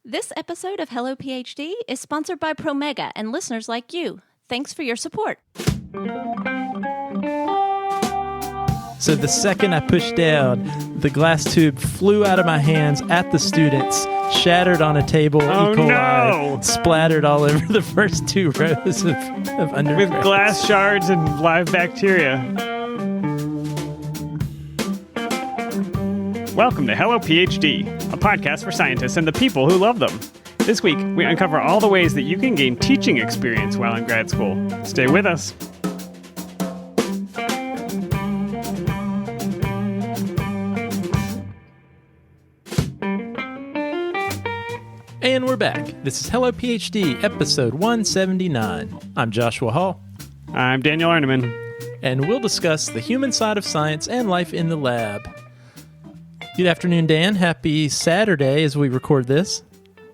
This episode of Hello PhD is sponsored by Promega and listeners like you. Thanks for your support. So the second I pushed down, the glass tube flew out of my hands at the students, shattered on a table, E. coli, splattered all over the first two rows of undergrads. With glass shards and live bacteria. Welcome to Hello PhD, a podcast for scientists and the people who love them. This week, we uncover all the ways that you can gain teaching experience while in grad school. Stay with us. And we're back. This is Hello PhD, episode 179. I'm Joshua Hall. I'm Daniel Arneman. And we'll discuss the human side of science and life in the lab. Good afternoon, Dan. Happy Saturday as we record this.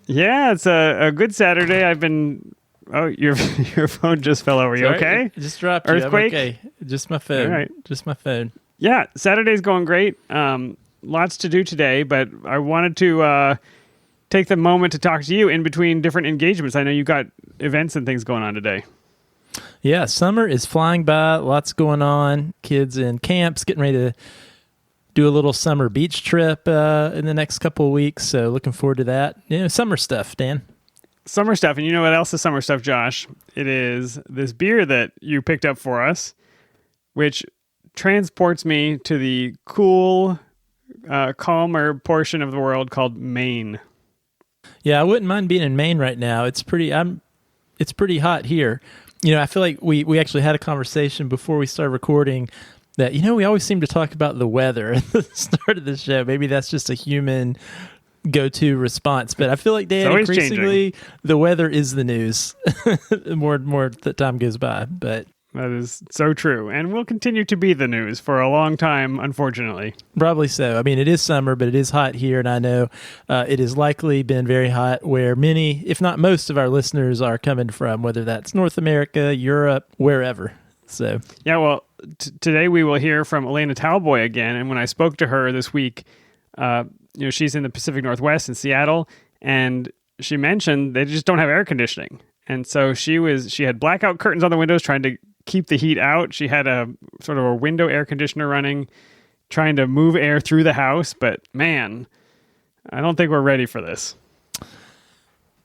Yeah, it's a good Saturday. I've been... Oh, your phone just fell over. You okay? It just dropped. Earthquake? Okay. Just my phone. All right. Just my phone. Yeah, Saturday's going great. Lots to do today, but I wanted to take the moment to talk to you in between different engagements. I know you got events and things going on today. Yeah, summer is flying by. Lots going on. Kids in camps, getting ready to do a little summer beach trip in the next couple of weeks. So looking forward to that. Summer stuff, Dan. Summer stuff. And you know what else is summer stuff, Josh? It is this beer that you picked up for us, which transports me to the cool, calmer portion of the world called Maine. Yeah, I wouldn't mind being in Maine right now. It's pretty hot here. I feel like we actually had a conversation before we started recording that, we always seem to talk about the weather at the start of the show. Maybe that's just a human go-to response. But I feel like, Dan, increasingly, the weather is the news. more and more the time goes by. But that is so true. And will continue to be the news for a long time, unfortunately. Probably so. I mean, it is summer, but it is hot here. And I know it has likely been very hot where many, if not most of our listeners are coming from, whether that's North America, Europe, wherever. So yeah, well, today we will hear from Alaina Talboy again. And when I spoke to her this week, she's in the Pacific Northwest in Seattle, and she mentioned they just don't have air conditioning. And so she had blackout curtains on the windows trying to keep the heat out. She had a sort of a window air conditioner running, trying to move air through the house. But man, I don't think we're ready for this.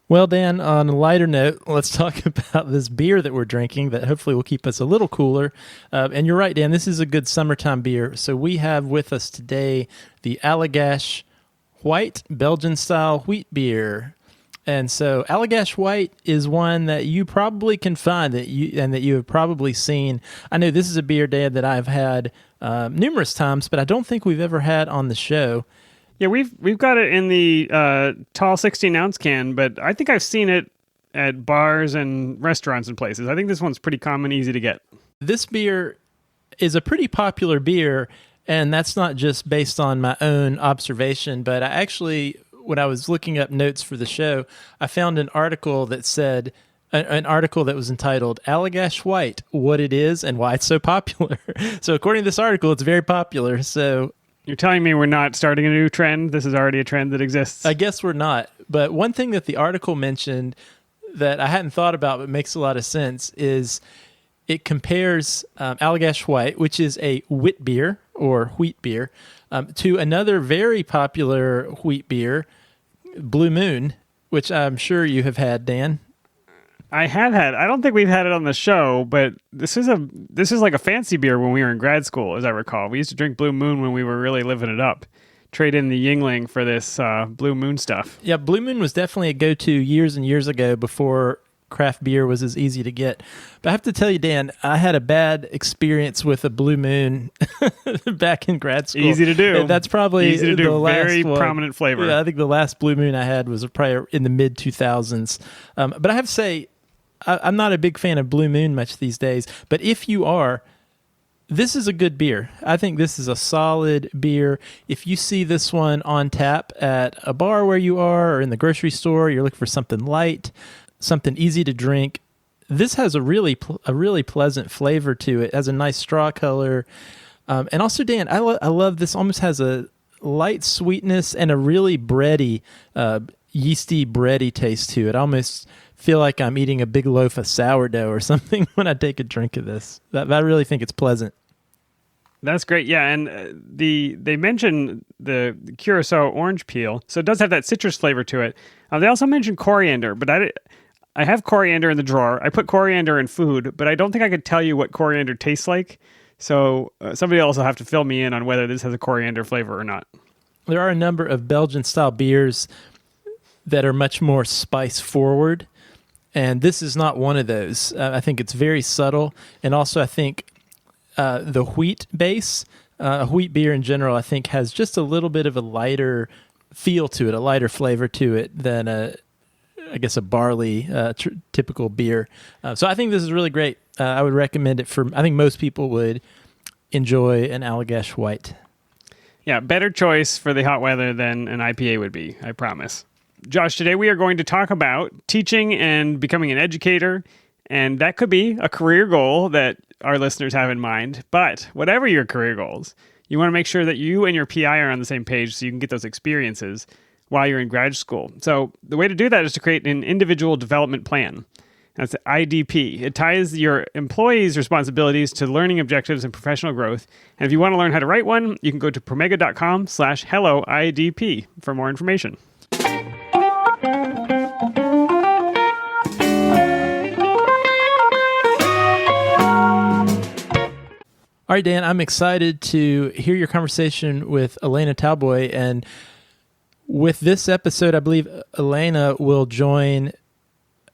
Well, Dan, on a lighter note, let's talk about this beer that we're drinking that hopefully will keep us a little cooler. And you're right, Dan, this is a good summertime beer. So we have with us today the Allagash White Belgian-style wheat beer. And so Allagash White is one that you probably can find that you have probably seen. I know this is a beer, Dan, that I've had numerous times, but I don't think we've ever had on the show. Yeah, we've got it in the tall 16-ounce can, but I think I've seen it at bars and restaurants and places. I think this one's pretty common, easy to get. This beer is a pretty popular beer, and that's not just based on my own observation, but I actually, when I was looking up notes for the show, I found an article that said, an article that was entitled Allagash White, What It Is and Why It's So Popular. So according to this article, it's very popular. So you're telling me we're not starting a new trend? This is already a trend that exists? I guess we're not. But one thing that the article mentioned that I hadn't thought about but makes a lot of sense is it compares Allagash White, which is a wit beer or wheat beer, to another very popular wheat beer, Blue Moon, which I'm sure you have had, Dan. I have had. I don't think we've had it on the show, but this is like a fancy beer when we were in grad school, as I recall. We used to drink Blue Moon when we were really living it up. Trade in the Yingling for this Blue Moon stuff. Yeah, Blue Moon was definitely a go-to years and years ago before craft beer was as easy to get. But I have to tell you, Dan, I had a bad experience with a Blue Moon back in grad school. Easy to do. And that's probably easy to do. The last Very one. Prominent flavor. Yeah, I think the last Blue Moon I had was probably in the mid-2000s. But I have to say, I'm not a big fan of Blue Moon much these days, but if you are, this is a good beer. I think this is a solid beer. If you see this one on tap at a bar where you are or in the grocery store, you're looking for something light, something easy to drink, this has a really pleasant flavor to it. It has a nice straw color. And also, Dan, I love this. Almost has a light sweetness and a really bready yeasty, bready taste to it. I almost feel like I'm eating a big loaf of sourdough or something when I take a drink of this. I really think it's pleasant. That's great. Yeah, and they mention the curacao orange peel, so it does have that citrus flavor to it. They also mention coriander, but I have coriander in the drawer. I put coriander in food, but I don't think I could tell you what coriander tastes like. So somebody else will have to fill me in on whether this has a coriander flavor or not. There are a number of Belgian-style beers that are much more spice-forward, and this is not one of those. I think it's very subtle, and also I think the wheat base, wheat beer in general, I think has just a little bit of a lighter feel to it, a lighter flavor to it than a barley typical beer. So I think this is really great. I would recommend it I think most people would enjoy an Allagash White. Yeah, better choice for the hot weather than an IPA would be, I promise. Josh, today we are going to talk about teaching and becoming an educator, and that could be a career goal that our listeners have in mind. But whatever your career goals, you want to make sure that you and your PI are on the same page so you can get those experiences while you're in grad school. So the way to do that is to create an individual development plan. That's the IDP. It ties your employees' responsibilities to learning objectives and professional growth. And if you want to learn how to write one, you can go to promega.com/helloIDP for more information. All right, Dan, I'm excited to hear your conversation with Alaina Talboy. And with this episode, I believe Alaina will join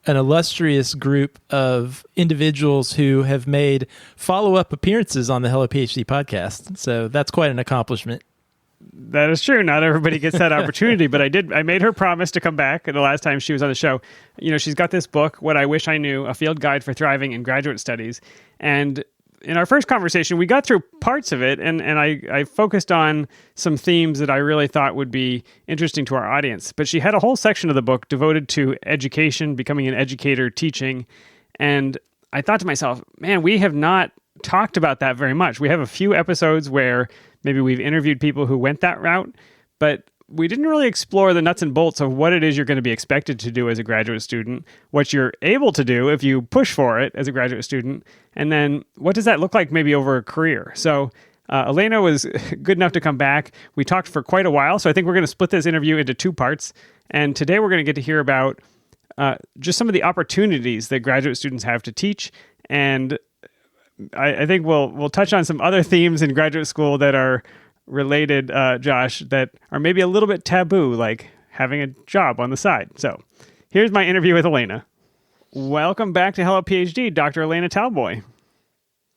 an illustrious group of individuals who have made follow-up appearances on the Hello PhD podcast. So that's quite an accomplishment. That is true. Not everybody gets that opportunity, but I made her promise to come back the last time she was on the show. You know, she's got this book, What I Wish I Knew, A Field Guide for Thriving in Graduate Studies. And in our first conversation, we got through parts of it, and I focused on some themes that I really thought would be interesting to our audience. But she had a whole section of the book devoted to education, becoming an educator, teaching. And I thought to myself, man, we have not talked about that very much. We have a few episodes where maybe we've interviewed people who went that route, but we didn't really explore the nuts and bolts of what it is you're going to be expected to do as a graduate student, what you're able to do if you push for it as a graduate student, and then what does that look like maybe over a career. So Alaina was good enough to come back. We talked for quite a while, so I think we're going to split this interview into two parts. And today we're going to get to hear about just some of the opportunities that graduate students have to teach. And I think we'll touch on some other themes in graduate school that are related, Josh, that are maybe a little bit taboo, like having a job on the side. So here's my interview with Alaina. Welcome back to Hello PhD, Dr. Alaina Talboy.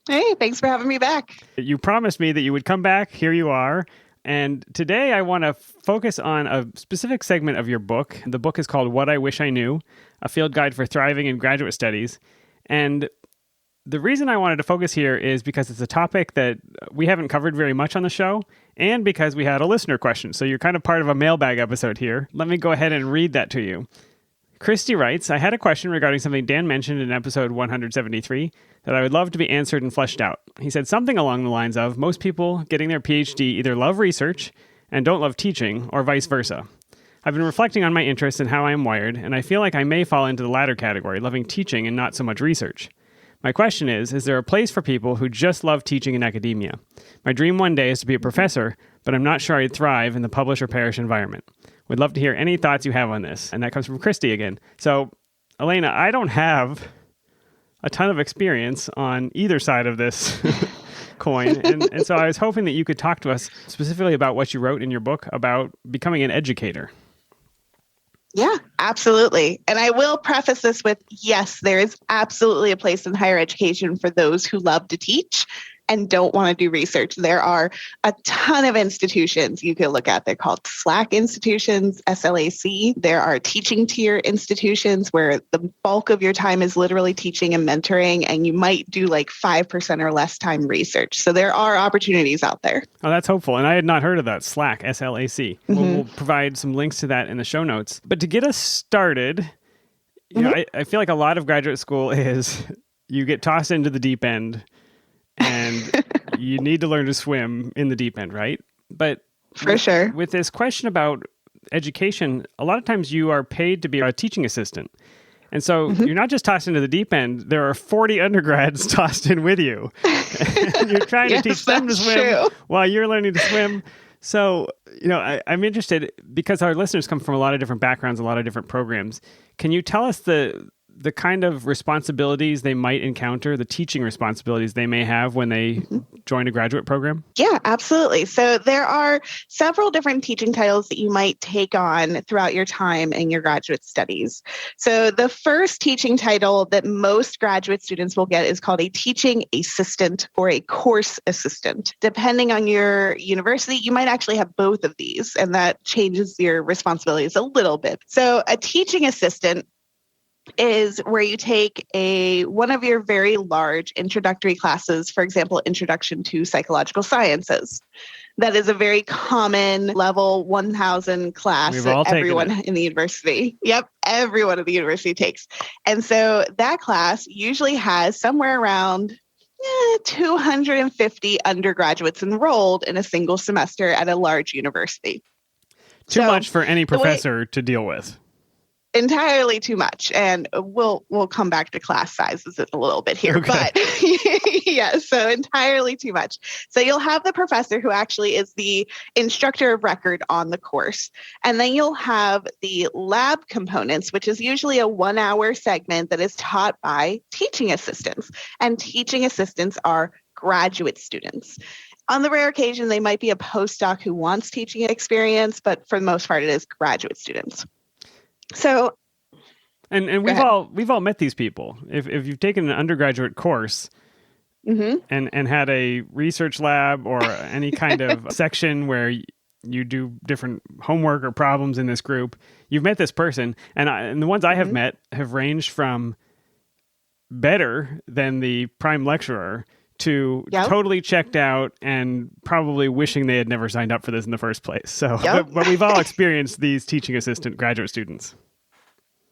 Hey, thanks for having me back. You promised me that you would come back. Here you are. And today I want to focus on a specific segment of your book. The book is called What I Wish I Knew, A Field Guide for Thriving in Graduate Studies. And the reason I wanted to focus here is because it's a topic that we haven't covered very much on the show, and because we had a listener question. So you're kind of part of a mailbag episode here. Let me go ahead and read that to you. Christy writes, I had a question regarding something Dan mentioned in episode 173 that I would love to be answered and fleshed out. He said something along the lines of, most people getting their PhD either love research and don't love teaching, or vice versa. I've been reflecting on my interests and how I am wired, and I feel like I may fall into the latter category, loving teaching and not so much research. My question is there a place for people who just love teaching in academia? My dream one day is to be a professor, but I'm not sure I'd thrive in the publish or perish environment. Would love to hear any thoughts you have on this. And that comes from Christy again. So, Alaina, I don't have a ton of experience on either side of this coin. And so I was hoping that you could talk to us specifically about what you wrote in your book about becoming an educator. Yeah, absolutely. And I will preface this with, yes, there is absolutely a place in higher education for those who love to teach and don't want to do research. There are a ton of institutions you can look at. They're called SLAC institutions, SLAC. There are teaching tier institutions where the bulk of your time is literally teaching and mentoring, and you might do like 5% or less time research. So there are opportunities out there. Oh, that's hopeful. And I had not heard of that, SLAC, SLAC. Mm-hmm. We'll provide some links to that in the show notes. But to get us started, you know, I feel like a lot of graduate school is you get tossed into the deep end, and you need to learn to swim in the deep end, right? But for sure, with this question about education, a lot of times you are paid to be a teaching assistant. And so you're not just tossed into the deep end. There are 40 undergrads tossed in with you. And you're trying to teach them to swim while you're learning to swim. So, I'm interested because our listeners come from a lot of different backgrounds, a lot of different programs. Can you tell us the kind of responsibilities they might encounter, the teaching responsibilities they may have when they join a graduate program? Yeah, absolutely. So there are several different teaching titles that you might take on throughout your time in your graduate studies. So the first teaching title that most graduate students will get is called a teaching assistant or a course assistant. Depending on your university, you might actually have both of these, and that changes your responsibilities a little bit. So a teaching assistant is where you take one of your very large introductory classes, for example, Introduction to Psychological Sciences. That is a very common level 1000 class that everyone in the university, everyone at the university takes. And so that class usually has somewhere around 250 undergraduates enrolled in a single semester at a large university. Too much for any professor to deal with. Entirely too much, and we'll come back to class sizes in a little bit here, but so entirely too much. So you'll have the professor who actually is the instructor of record on the course, and then you'll have the lab components, which is usually a 1-hour segment that is taught by teaching assistants, and teaching assistants are graduate students. On the rare occasion, they might be a postdoc who wants teaching experience, but for the most part, it is graduate students. So, and we've all met these people. If you've taken an undergraduate course and had a research lab or any kind of section where you do different homework or problems in this group, you've met this person. And the ones I have met have ranged from better than the prime lecturer to totally checked out and probably wishing they had never signed up for this in the first place. So, but we've all experienced these teaching assistant graduate students.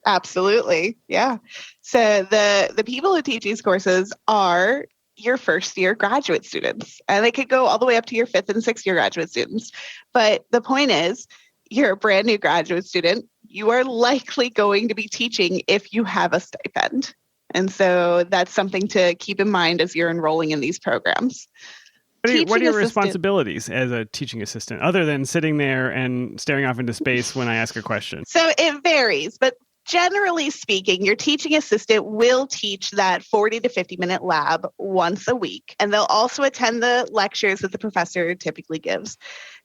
Absolutely. Yeah. So the people who teach these courses are your first year graduate students, and they could go all the way up to your 5th and 6th year graduate students. But the point is, you're a brand new graduate student. You are likely going to be teaching if you have a stipend. And so that's something to keep in mind as you're enrolling in these programs. What are your responsibilities as a teaching assistant, other than sitting there and staring off into space when I ask a question? So it varies, but generally speaking, your teaching assistant will teach that 40 to 50-minute lab once a week, and they'll also attend the lectures that the professor typically gives.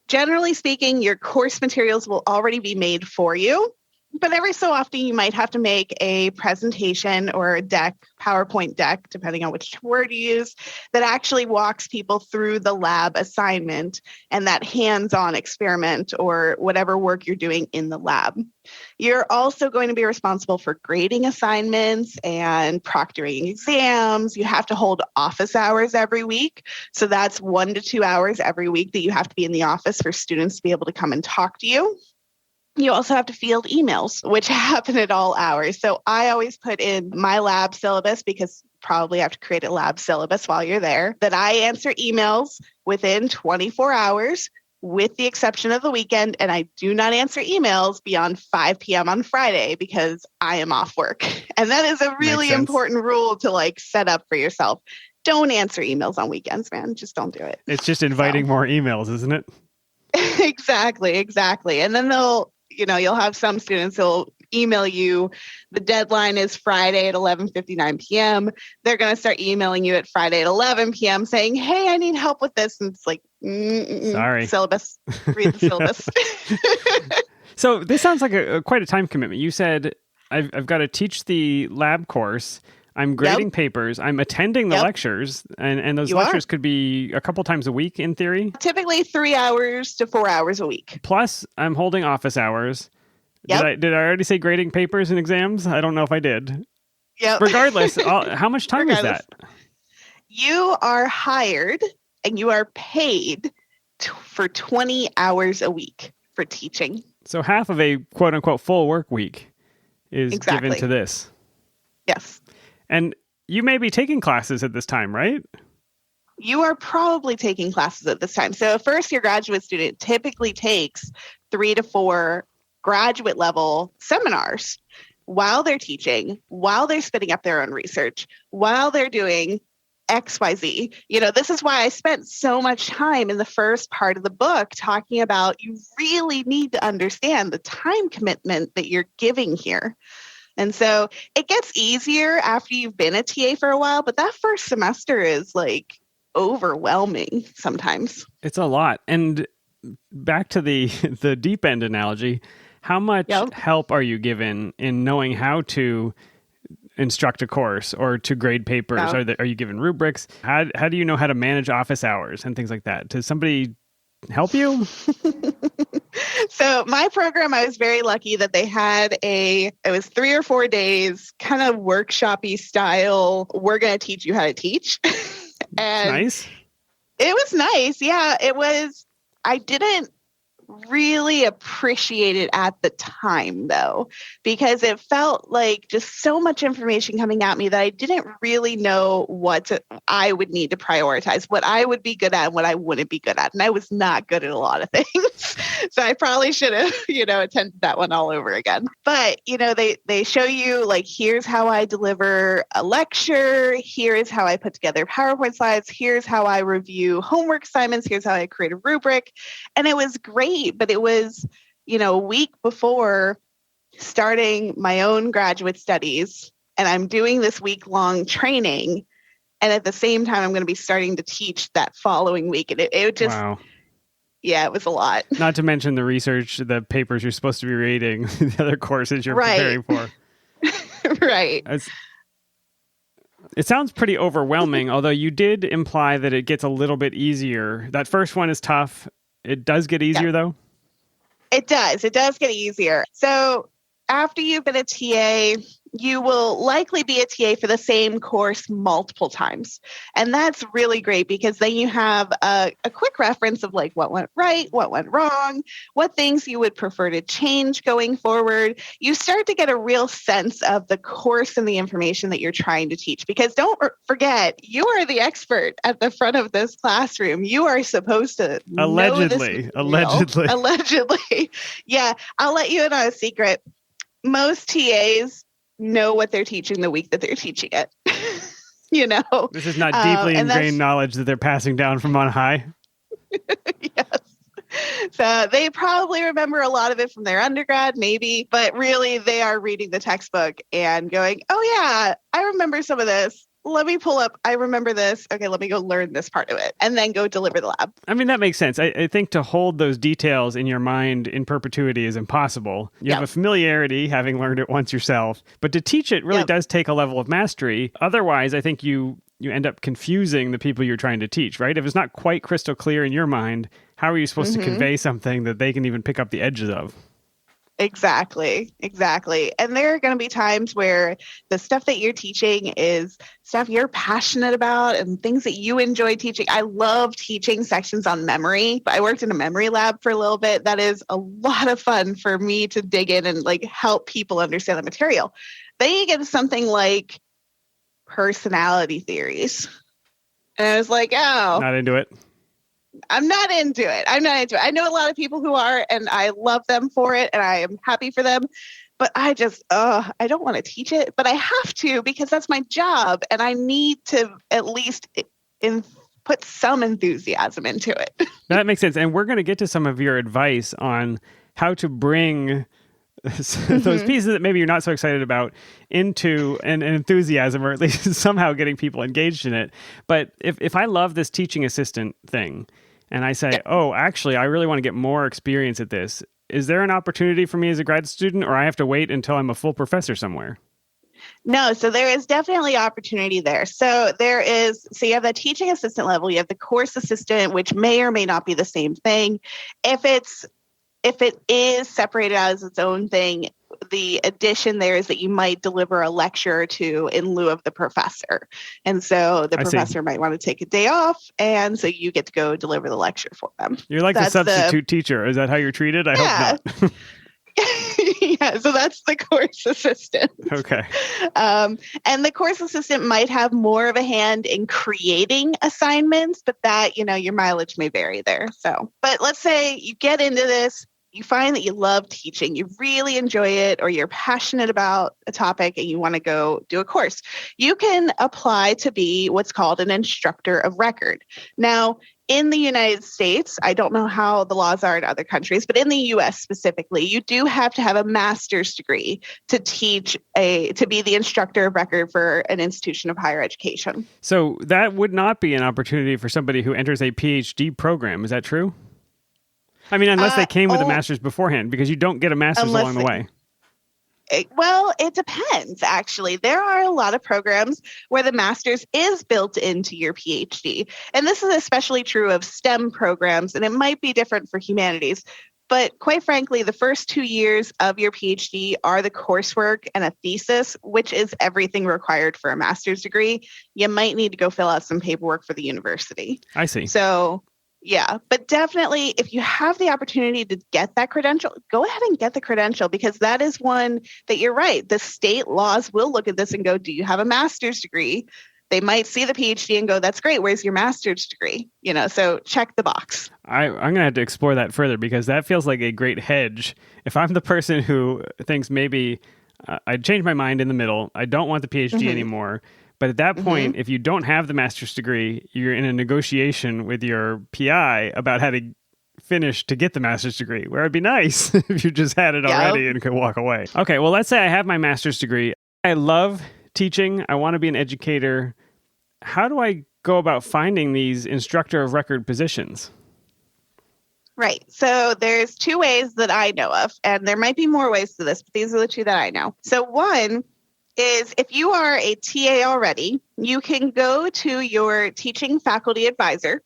Generally speaking, your course materials will already be made for you. But every so often, you might have to make a presentation or a deck, PowerPoint deck, depending on which word you use, that actually walks people through the lab assignment and that hands-on experiment or whatever work you're doing in the lab. You're also going to be responsible for grading assignments and proctoring exams. You have to hold office hours every week. So that's 1 to 2 hours every week that you have to be in the office for students to be able to come and talk to you. You also have to field emails, which happen at all hours. So I always put in my lab syllabus, because probably have to create a lab syllabus while you're there, that I answer emails within 24 hours, with the exception of the weekend. And I do not answer emails beyond 5 p.m. on Friday because I am off work. And that is a really important rule to set up for yourself. Don't answer emails on weekends, man. Just don't do it. It's just inviting more emails, isn't it? Exactly. And then you'll have some students who'll email you. The deadline is Friday at 11:59 p.m. They're going to start emailing you at Friday at 11 p.m. saying, hey, I need help with this. And it's like, sorry. Syllabus. Read the syllabus. So this sounds like quite a time commitment. You said, I've got to teach the lab course. I'm grading papers. I'm attending the lectures. And those lectures could be a couple times a week in theory? Typically 3 hours to 4 hours a week. Plus, I'm holding office hours. Yep. Did I already say grading papers and exams? I don't know if I did. Yep. Regardless, how much time is that? You are hired and you are paid for 20 hours a week for teaching. So half of a quote-unquote full work week is given to this. Yes. And you may be taking classes at this time, right? You are probably taking classes at this time. So a first-year graduate student typically takes 3 to 4 graduate level seminars while they're teaching, while they're spinning up their own research, while they're doing XYZ. This is why I spent so much time in the first part of the book talking about you really need to understand the time commitment that you're giving here. And so it gets easier after you've been a TA for a while, but that first semester is like overwhelming sometimes. It's a lot. And back to the deep end analogy, how much help are you given in knowing how to instruct a course or to grade papers? Are you given rubrics? How do you know how to manage office hours and things like that? Does somebody help you? So my program, I was very lucky that they had it was 3 or 4 days, kind of workshop-y style. We're going to teach you how to teach. And nice. It was nice. Yeah, it was. I didn't really appreciate it at the time, though, because it felt like just so much information coming at me that I didn't really know I would need to prioritize, what I would be good at and what I wouldn't be good at. And I was not good at a lot of things. So I probably should have, attended that one all over again. But, they show you like, here's how I deliver a lecture. Here's how I put together PowerPoint slides. Here's how I review homework assignments. Here's how I create a rubric. And it was great. But it was, a week before starting my own graduate studies, and I'm doing this week-long training. And at the same time, I'm going to be starting to teach that following week. And it just, wow. Yeah, it was a lot. Not to mention the research, the papers you're supposed to be reading, the other courses you're preparing for. Right. It sounds pretty overwhelming, although you did imply that it gets a little bit easier. That first one is tough. It does get easier, though? It does. It does get easier. So after you've been a TA, you will likely be a TA for the same course multiple times. And that's really great because then you have a quick reference of like what went right, what went wrong, what things you would prefer to change going forward. You start to get a real sense of the course and the information that you're trying to teach. Because don't forget, you are the expert at the front of this classroom. You are supposed to Allegedly. Yeah, I'll let you in on a secret. Most TAs know what they're teaching the week that they're teaching it. This is not deeply ingrained knowledge that they're passing down from on high. Yes. So they probably remember a lot of it from their undergrad, maybe, but really they are reading the textbook and going, oh yeah, I remember some of this. Let me pull up. I remember this. Okay, let me go learn this part of it and then go deliver the lab. I mean, that makes sense. I think to hold those details in your mind in perpetuity is impossible. You have a familiarity, having learned it once yourself, but to teach it really does take a level of mastery. Otherwise, I think you end up confusing the people you're trying to teach, right? If it's not quite crystal clear in your mind, how are you supposed to convey something that they can even pick up the edges of? Exactly. And there are going to be times where the stuff that you're teaching is stuff you're passionate about and things that you enjoy teaching. I love teaching sections on memory. I worked in a memory lab for a little bit. That is a lot of fun for me to dig in and like help people understand the material. Then you get something like personality theories. And I was like, oh. Not into it. I'm not into it. I know a lot of people who are, and I love them for it, and I am happy for them. But I just, I don't want to teach it, but I have to because that's my job, and I need to at least put some enthusiasm into it. That makes sense. And we're going to get to some of your advice on how to bring those pieces that maybe you're not so excited about into an enthusiasm, or at least somehow getting people engaged in it. But if I love this teaching assistant thing, and I say, oh, actually, I really want to get more experience at this, is there an opportunity for me as a grad student, or I have to wait until I'm a full professor somewhere? No, so there is definitely opportunity there. So you have the teaching assistant level, you have the course assistant, which may or may not be the same thing. If it is separated out as its own thing, the addition there is that you might deliver a lecture or two in lieu of the professor. And so the professor might want to take a day off, and so you get to go deliver the lecture for them. You're like the substitute teacher. Is that how you're treated? I hope not. Yeah, so that's the course assistant. Okay. And the course assistant might have more of a hand in creating assignments, but that, your mileage may vary there. So, but let's say you get into this, you find that you love teaching, you really enjoy it, or you're passionate about a topic and you want to go do a course, you can apply to be what's called an instructor of record. Now, in the United States, I don't know how the laws are in other countries, but in the US specifically, you do have to have a master's degree to to be the instructor of record for an institution of higher education. So that would not be an opportunity for somebody who enters a PhD program. Is that true? I mean, unless they came with a master's beforehand, because you don't get a master's along the way. Well, it depends, actually. There are a lot of programs where the master's is built into your PhD. And this is especially true of STEM programs, and it might be different for humanities. But quite frankly, the first 2 years of your PhD are the coursework and a thesis, which is everything required for a master's degree. You might need to go fill out some paperwork for the university. I see. So yeah, but definitely if you have the opportunity to get that credential, go ahead and get the credential, because that is one that you're right. The state laws will look at this and go, do you have a master's degree? They might see the PhD and go, that's great. Where's your master's degree? So check the box. I'm going to have to explore that further, because that feels like a great hedge. If I'm the person who thinks maybe I'd change my mind in the middle, I don't want the PhD anymore. But at that point, if you don't have the master's degree, you're in a negotiation with your PI about how to finish to get the master's degree, where it'd be nice if you just had it already and could walk away. Okay, well, let's say I have my master's degree. I love teaching. I want to be an educator. How do I go about finding these instructor of record positions? Right. So there's 2 ways that I know of, and there might be more ways to this, but these are the 2 that I know. So one is if you are a TA already, you can go to your teaching faculty advisor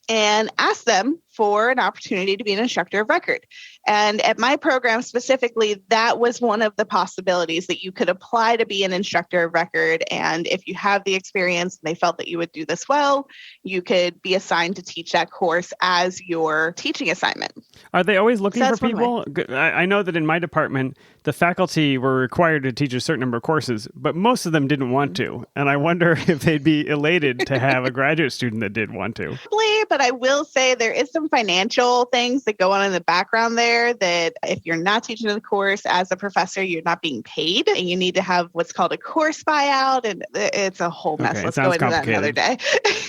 and ask them for an opportunity to be an instructor of record. And at my program specifically, that was one of the possibilities, that you could apply to be an instructor of record. And if you have the experience and they felt that you would do this well, you could be assigned to teach that course as your teaching assignment. Are they always looking for people? I know that in my department, the faculty were required to teach a certain number of courses, but most of them didn't want to. And I wonder if they'd be elated to have a graduate student that did want to. Probably, but I will say there is some financial things that go on in the background there, that if you're not teaching the course as a professor, you're not being paid, and you need to have what's called a course buyout, and it's a whole mess. Okay, let's go into that another day.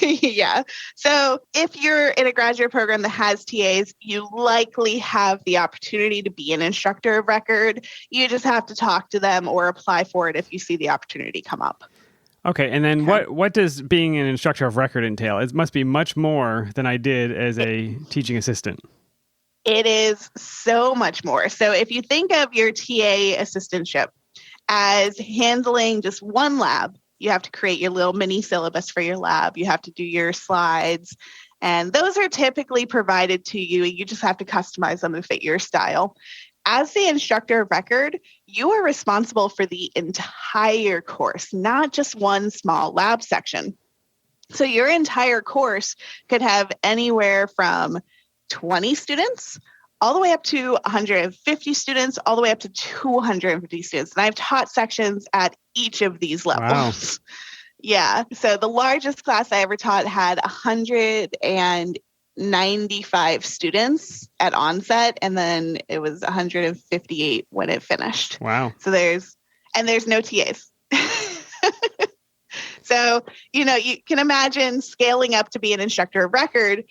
Yeah. So if you're in a graduate program that has TAs, you likely have the opportunity to be an instructor of record. You just have to talk to them or apply for it if you see the opportunity come up. Okay, and then what does being an instructor of record entail? It must be much more than I did as a teaching assistant. It is so much more. So if you think of your TA assistantship as handling just one lab, you have to create your little mini syllabus for your lab. You have to do your slides, and those are typically provided to you. You just have to customize them to fit your style. As the instructor of record, you are responsible for the entire course, not just one small lab section. So your entire course could have anywhere from 20 students all the way up to 150 students, all the way up to 250 students. And I've taught sections at each of these levels. Wow. Yeah. So the largest class I ever taught had 195 students at onset, and then it was 158 when it finished. Wow. So there's no TAs. So, you can imagine scaling up to be an instructor of record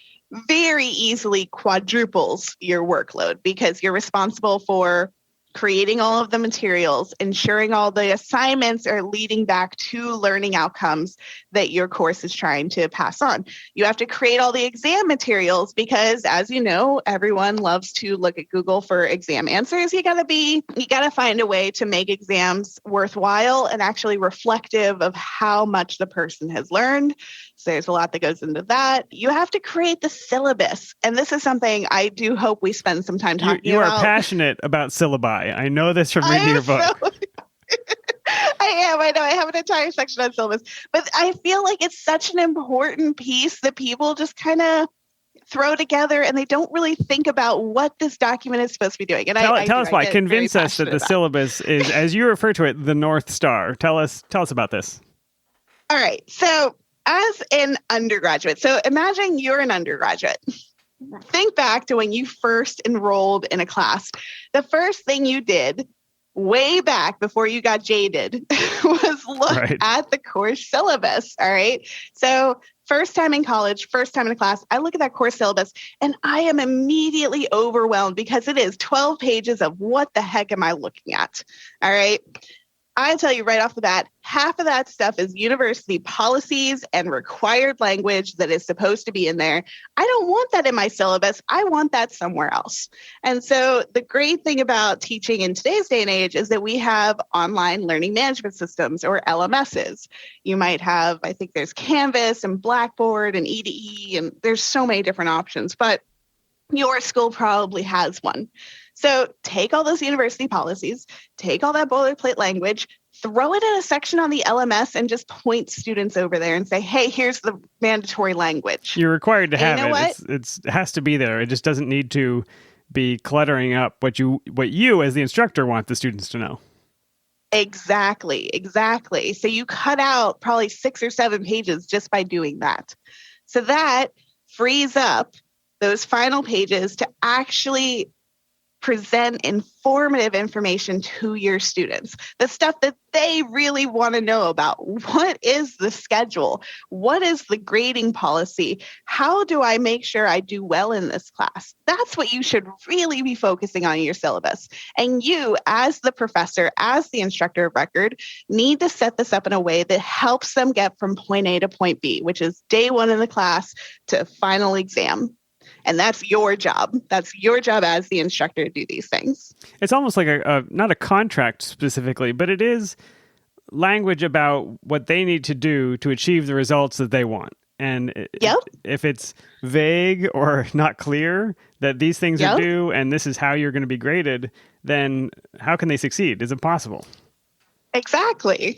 very easily quadruples your workload, because you're responsible for creating all of the materials, ensuring all the assignments are leading back to learning outcomes that your course is trying to pass on. You have to create all the exam materials because, as you know, everyone loves to look at Google for exam answers. You got to find a way to make exams worthwhile and actually reflective of how much the person has learned. So there's a lot that goes into that. You have to create the syllabus. And this is something I do hope we spend some time talking about. You are passionate about syllabi. I know this from reading your book. I am. I know. I have an entire section on syllabus. But I feel like it's such an important piece that people just kind of throw together, and they don't really think about what this document is supposed to be doing. And tell us why. Convince us that the syllabus is, as you refer to it, the North Star. Tell us about this. All right. So as an undergraduate, so imagine you're an undergraduate. think back to when you first enrolled in a class. The first thing you did way back before you got jaded was look at the course syllabus. All right. So first time in college, first time in a class, I look at that course syllabus and I am immediately overwhelmed because it is 12 pages of what the heck am I looking at? All right. I tell you right off the bat, half of that stuff is university policies and required language that is supposed to be in there. I don't want that in my syllabus. I want that somewhere else. And so the great thing about teaching in today's day and age is that we have online learning management systems, or LMSs. You might have, I think there's Canvas and Blackboard and EDE, and there's so many different options, but your school probably has one. So take all those university policies, take all that boilerplate language, throw it in a section on the LMS and just point students over there and say, hey, here's the mandatory language. You're required to have it. It has to be there. It just doesn't need to be cluttering up what you as the instructor want the students to know. Exactly. So you cut out probably 6 or 7 pages just by doing that. So that frees up those final pages to actually present informative information to your students, the stuff that they really want to know about. What is the schedule? What is the grading policy? How do I make sure I do well in this class? That's what you should really be focusing on in your syllabus. And you, as the professor, as the instructor of record, need to set this up in a way that helps them get from point A to point B, which is day 1 in the class to final exam. And that's your job. That's your job as the instructor to do these things. It's almost like not a contract specifically, but it is language about what they need to do to achieve the results that they want. And if it's vague or not clear that these things are due and this is how you're going to be graded, then how can they succeed? Is it possible? Exactly.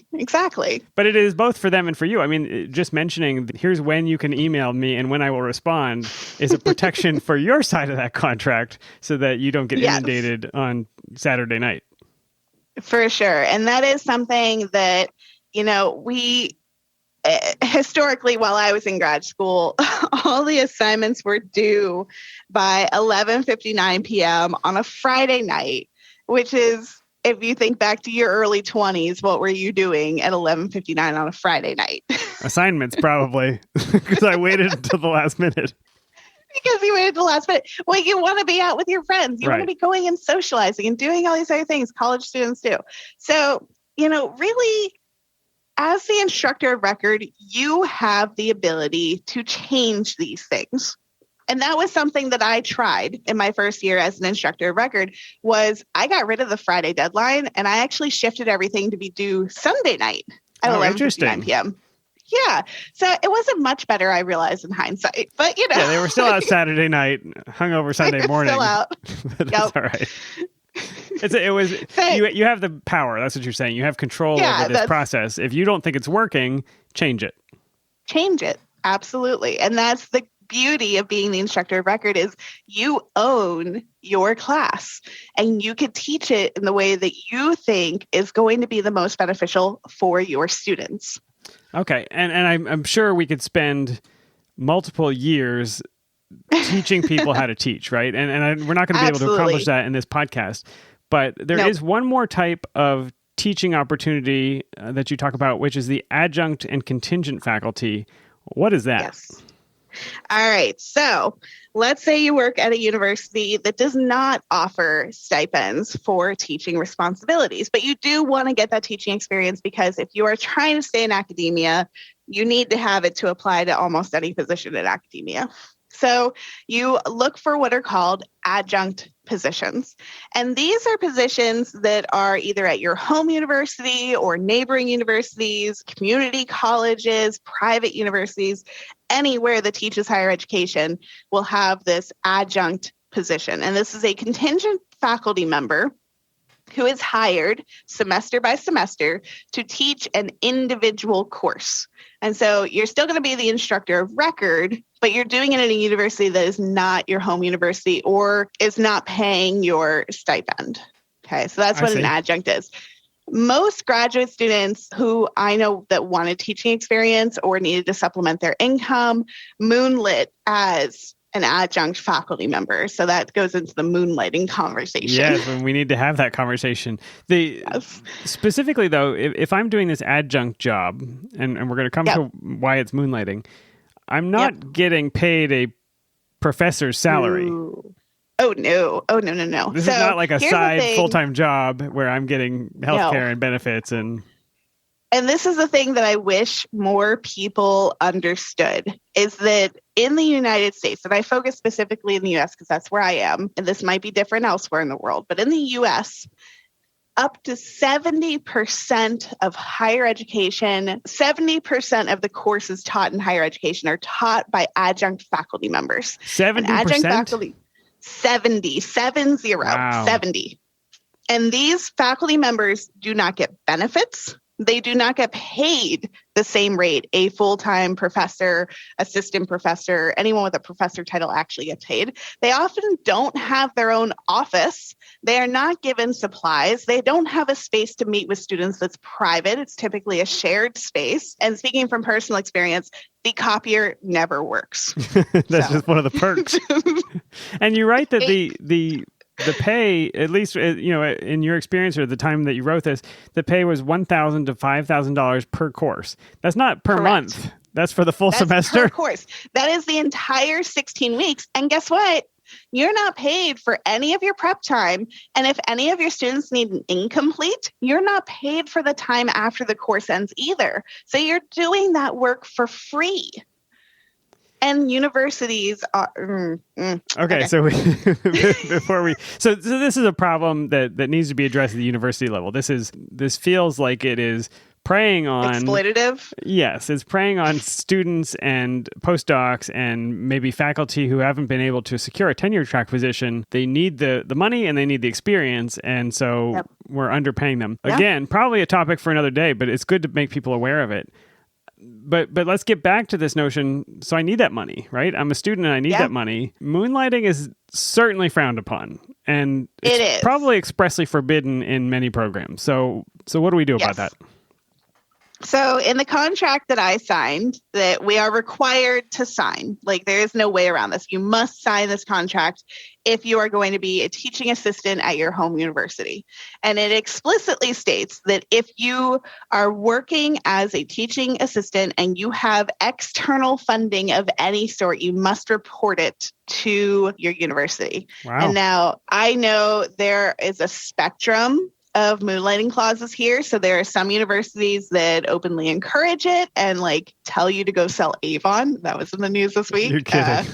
But it is both for them and for you. I mean, just mentioning here's when you can email me and when I will respond is a protection for your side of that contract so that you don't get inundated on Saturday night. For sure. And that is something that, we historically, while I was in grad school, all the assignments were due by 11:59 p.m. on a Friday night, which is, if you think back to your early 20s, what were you doing at 11:59 on a Friday night? Assignments, probably, because I waited until the last minute. Because you waited till the last minute. Well, you want to be out with your friends. You want to be going and socializing and doing all these other things college students do. So, really, as the instructor of record, you have the ability to change these things. And that was something that I tried in my first year as an instructor of record. Was I got rid of the Friday deadline and I actually shifted everything to be due Sunday night at 11:59 p.m. Yeah. So it wasn't much better, I realized, in hindsight. But, Yeah, they were still out Saturday night, hungover Sunday morning. Still out. That's all right. You have the power. That's what you're saying. You have control over this process. If you don't think it's working, change it. Change it. Absolutely. And that's the beauty of being the instructor of record is you own your class and you can teach it in the way that you think is going to be the most beneficial for your students. Okay. And I'm sure we could spend multiple years teaching people how to teach, right? And we're not going to be able to accomplish that in this podcast. But there is one more type of teaching opportunity that you talk about, which is the adjunct and contingent faculty. What is that? Yes. All right. So let's say you work at a university that does not offer stipends for teaching responsibilities, but you do want to get that teaching experience because if you are trying to stay in academia, you need to have it to apply to almost any position in academia. So you look for what are called adjunct positions. And these are positions that are either at your home university or neighboring universities, community colleges, private universities, anywhere that teaches higher education will have this adjunct position. And this is a contingent faculty member who is hired semester by semester to teach an individual course. And so you're still going to be the instructor of record, but you're doing it at a university that is not your home university or is not paying your stipend. Okay, so that's what an adjunct is. Most graduate students who I know that wanted teaching experience or needed to supplement their income moonlit as an adjunct faculty member. So that goes into the moonlighting conversation. Yes, and we need to have that conversation. Specifically, though, if I'm doing this adjunct job, and we're going to come to why it's moonlighting, I'm not getting paid a professor's salary. Ooh. Oh, no. This is not like a side full-time job where I'm getting healthcare and benefits. And this is the thing that I wish more people understood, is that in the United States, and I focus specifically in the US because that's where I am, and this might be different elsewhere in the world, but in the US, up to 70% of higher education, 70% of the courses taught in higher education are taught by adjunct faculty members. 70%? Adjunct faculty, 70. Wow. 70. And these faculty members do not get benefits. They do not get paid the same rate a full-time professor, assistant professor, anyone with a professor title actually gets paid. They often don't have their own office. They are not given supplies. They don't have a space to meet with students that's private. It's typically a shared space. And speaking from personal experience, the copier never works. That's just one of the perks. And you're right that the pay, at least in your experience or the time that you wrote this, the pay was $1,000 to $5,000 per course. That's not per month. That's for the full semester. Per course. That is the entire 16 weeks. And guess what? You're not paid for any of your prep time. And if any of your students need an incomplete, you're not paid for the time after the course ends either. So you're doing that work for free. And universities are okay. So so this is a problem that needs to be addressed at the university level. This feels like it is preying on exploitative. Yes, it's preying on students and postdocs and maybe faculty who haven't been able to secure a tenure track position. They need the money and they need the experience, and so we're underpaying them. Again, probably a topic for another day, but it's good to make people aware of it. But let's get back to this notion. So I need that money, right? I'm a student and I need that money. Moonlighting is certainly frowned upon, and it's probably expressly forbidden in many programs. So what do we do about that? So in the contract that I signed, that we are required to sign, like there is no way around this. You must sign this contract if you are going to be a teaching assistant at your home university. And it explicitly states that if you are working as a teaching assistant and you have external funding of any sort, you must report it to your university. Wow. And now I know there is a spectrum of moonlighting clauses here. So there are some universities that openly encourage it and like tell you to go sell Avon. That was in the news this week. You're kidding.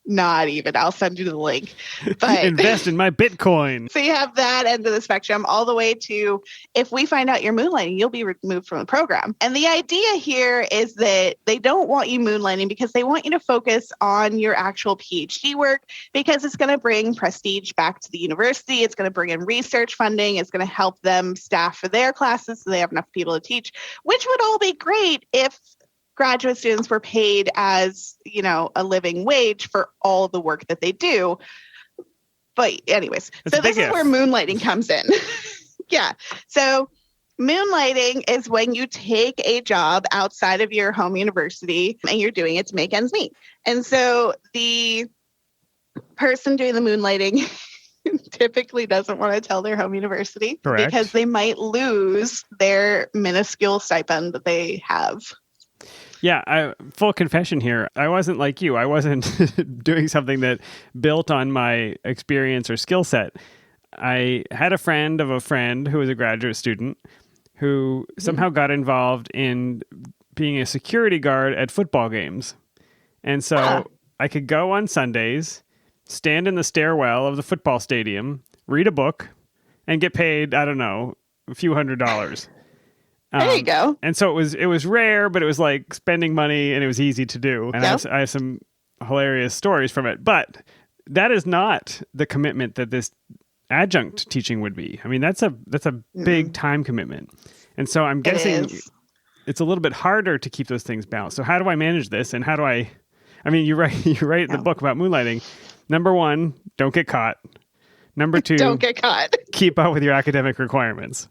Not even. I'll send you the link. But invest in my Bitcoin. So you have that end of the spectrum all the way to if we find out you're moonlighting, you'll be removed from the program. And the idea here is that they don't want you moonlighting because they want you to focus on your actual PhD work because it's going to bring prestige back to the university. It's going to bring in research funding. It's going to help them staff for their classes so they have enough people to teach, which would all be great if graduate students were paid as, a living wage for all the work that they do. But anyways, so this is where moonlighting comes in. Yeah. So moonlighting is when you take a job outside of your home university and you're doing it to make ends meet. And so the person doing the moonlighting typically doesn't want to tell their home university. Correct. Because they might lose their minuscule stipend that they have. Yeah, full confession here. I wasn't like you. I wasn't doing something that built on my experience or skill set. I had a friend of a friend who was a graduate student who somehow got involved in being a security guard at football games. And so I could go on Sundays, stand in the stairwell of the football stadium, read a book, and get paid, I don't know, a few $100s. There you go. And so it was rare, but it was like spending money and it was easy to do. And I have some hilarious stories from it. But that is not the commitment that this adjunct teaching would be. I mean, that's a big time commitment. And so I'm guessing it's a little bit harder to keep those things balanced. So how do I manage this? And how do I mean, you write in the book about moonlighting. Number 1, don't get caught. Number 2, don't get caught. Keep up with your academic requirements.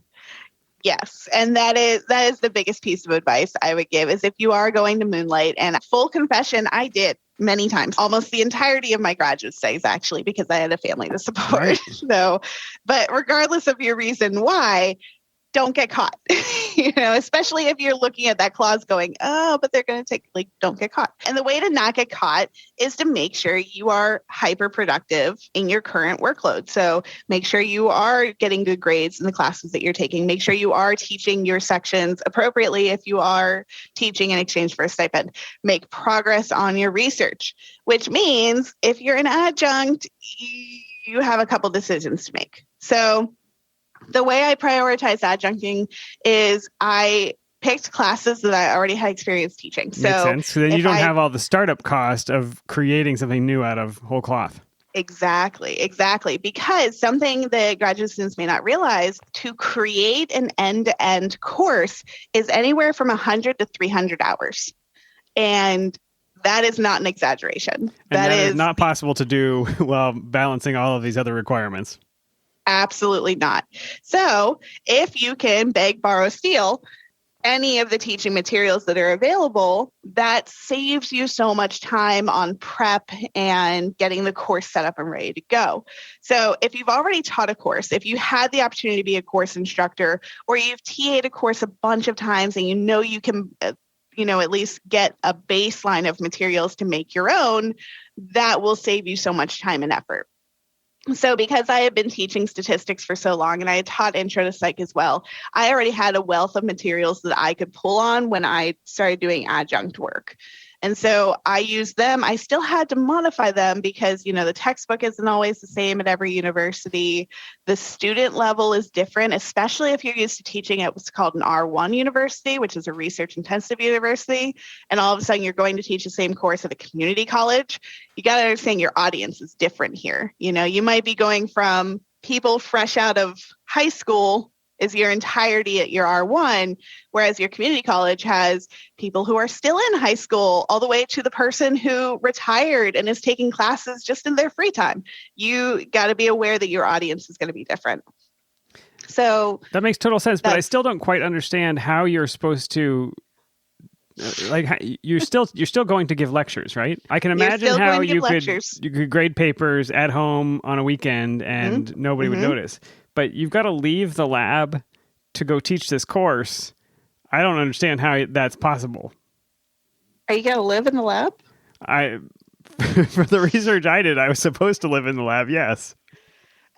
Yes. And that is the biggest piece of advice I would give is if you are going to moonlight, and full confession, I did many times, almost the entirety of my graduate studies, actually, because I had a family to support. Right. So, but regardless of your reason why, don't get caught, especially if you're looking at that clause going, oh, but they're going to don't get caught. And the way to not get caught is to make sure you are hyper productive in your current workload. So make sure you are getting good grades in the classes that you're taking. Make sure you are teaching your sections appropriately if you are teaching in exchange for a stipend. Make progress on your research, which means if you're an adjunct, you have a couple decisions to make. So the way I prioritize adjuncting is I picked classes that I already had experience teaching. Makes sense. So then you don't have all the startup cost of creating something new out of whole cloth. Exactly. Because something that graduate students may not realize, to create an end-to-end course is anywhere from 100 to 300 hours. And that is not an exaggeration. And that is not possible to do while balancing all of these other requirements. Absolutely not. So if you can beg, borrow, steal any of the teaching materials that are available, that saves you so much time on prep and getting the course set up and ready to go. So if you've already taught a course, if you had the opportunity to be a course instructor, or you've TA'd a course a bunch of times and you can at least get a baseline of materials to make your own, that will save you so much time and effort. So because I had been teaching statistics for so long and I had taught intro to psych as well, I already had a wealth of materials that I could pull on when I started doing adjunct work. And so I used them. I still had to modify them because, the textbook isn't always the same at every university. The student level is different, especially if you're used to teaching at what's called an R1 university, which is a research intensive university. And all of a sudden you're going to teach the same course at a community college. You got to understand your audience is different here. You might be going from people fresh out of high school is your entirety at your R1, whereas your community college has people who are still in high school all the way to the person who retired and is taking classes just in their free time. You got to be aware that your audience is going to be different. So that makes total sense, but I still don't quite understand how you're supposed to you're still going to give lectures, right? I can imagine how you could grade papers at home on a weekend and nobody would notice. But you've got to leave the lab to go teach this course. I don't understand how that's possible. Are you going to live in the lab? For the research I did, I was supposed to live in the lab, yes.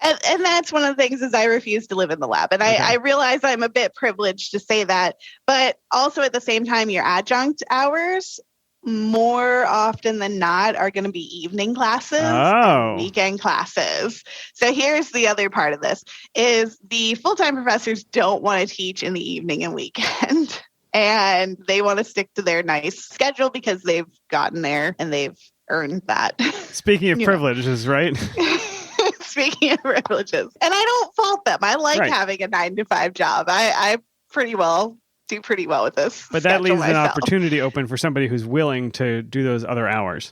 And that's one of the things is I refuse to live in the lab. And okay. I realize I'm a bit privileged to say that. But also at the same time, your adjunct hours more often than not are going to be evening classes and weekend classes. So here's the other part of this is the full-time professors don't want to teach in the evening and weekend. And they want to stick to their nice schedule because they've gotten there and they've earned that. Speaking of privileges, right? Speaking of privileges. And I don't fault them. I like having a 9-to-5 job. I do pretty well with this. But that leaves an opportunity open for somebody who's willing to do those other hours.